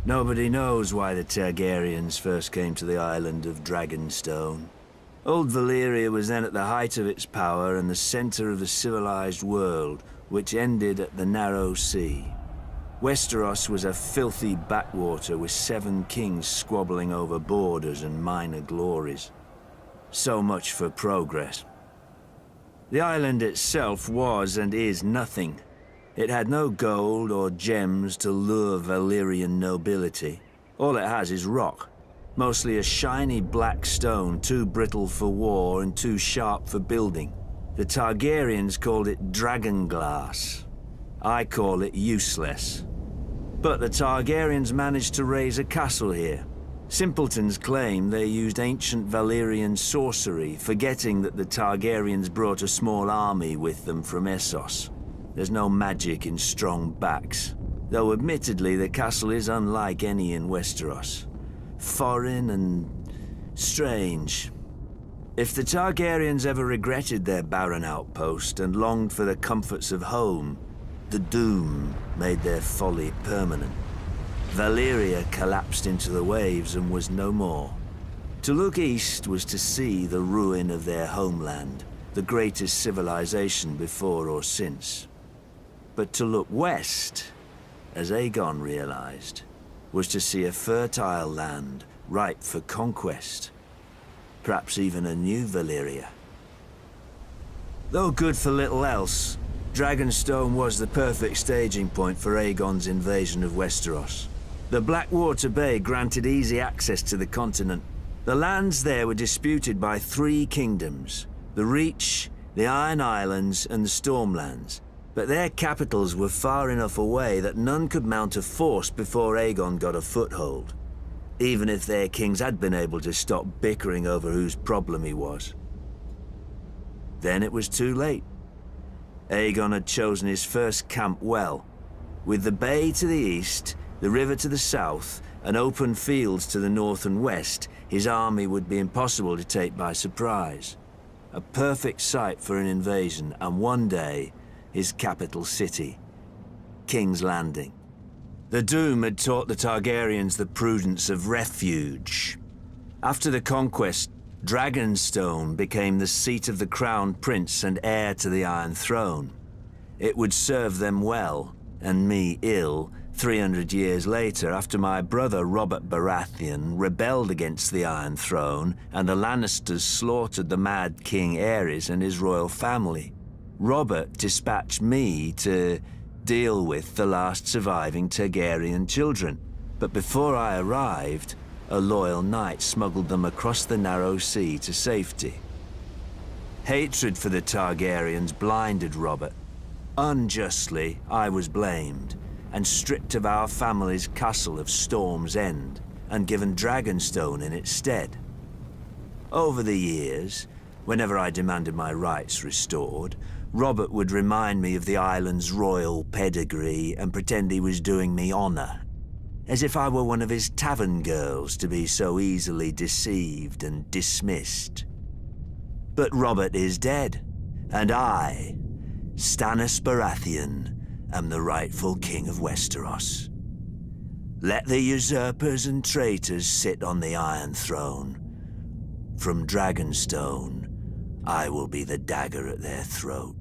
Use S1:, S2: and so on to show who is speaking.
S1: Nobody knows why the Targaryens first came to the island of Dragonstone. Old Valyria was then at the height of its power and the center of the civilized world, which ended at the Narrow Sea. Westeros was a filthy backwater with 7 kings squabbling over borders and minor glories. So much for progress. The island itself was and is nothing. It had no gold or gems to lure Valyrian nobility. All it has is rock, mostly a shiny black stone too brittle for war and too sharp for building. The Targaryens called it dragon glass. I call it useless. But the Targaryens managed to raise a castle here. Simpletons claim they used ancient Valyrian sorcery, forgetting that the Targaryens brought a small army with them from Essos. There's no magic in strong backs, though admittedly the castle is unlike any in Westeros. Foreign and strange. If the Targaryens ever regretted their barren outpost and longed for the comforts of home, the doom made their folly permanent. Valyria collapsed into the waves and was no more. To look east was to see the ruin of their homeland, the greatest civilization before or since. But to look west, as Aegon realized, was to see a fertile land ripe for conquest. Perhaps even a new Valyria. Though good for little else, Dragonstone was the perfect staging point for Aegon's invasion of Westeros. The Blackwater Bay granted easy access to the continent. The lands there were disputed by 3 kingdoms, the Reach, the Iron Islands, and the Stormlands. But their capitals were far enough away that none could mount a force before Aegon got a foothold, even if their kings had been able to stop bickering over whose problem he was. Then it was too late. Aegon had chosen his first camp well, with the bay to the east, the river to the south, and open fields to the north and west. His army would be impossible to take by surprise. A perfect site for an invasion, and one day, his capital city, King's Landing. The Doom had taught the Targaryens the prudence of refuge. After the conquest, Dragonstone became the seat of the crowned prince and heir to the Iron Throne. It would serve them well, and me ill, 300 years later, after my brother Robert Baratheon rebelled against the Iron Throne and the Lannisters slaughtered the Mad King Aerys and his royal family. Robert dispatched me to deal with the last surviving Targaryen children. But before I arrived, a loyal knight smuggled them across the Narrow Sea to safety. Hatred for the Targaryens blinded Robert. Unjustly, I was blamed and stripped of our family's castle of Storm's End and given Dragonstone in its stead. Over the years, whenever I demanded my rights restored, Robert would remind me of the island's royal pedigree and pretend he was doing me honor, as if I were one of his tavern girls to be so easily deceived and dismissed. But Robert is dead, and I, Stannis Baratheon, am the rightful king of Westeros. Let the usurpers and traitors sit on the Iron Throne. From Dragonstone, I will be the dagger at their throat.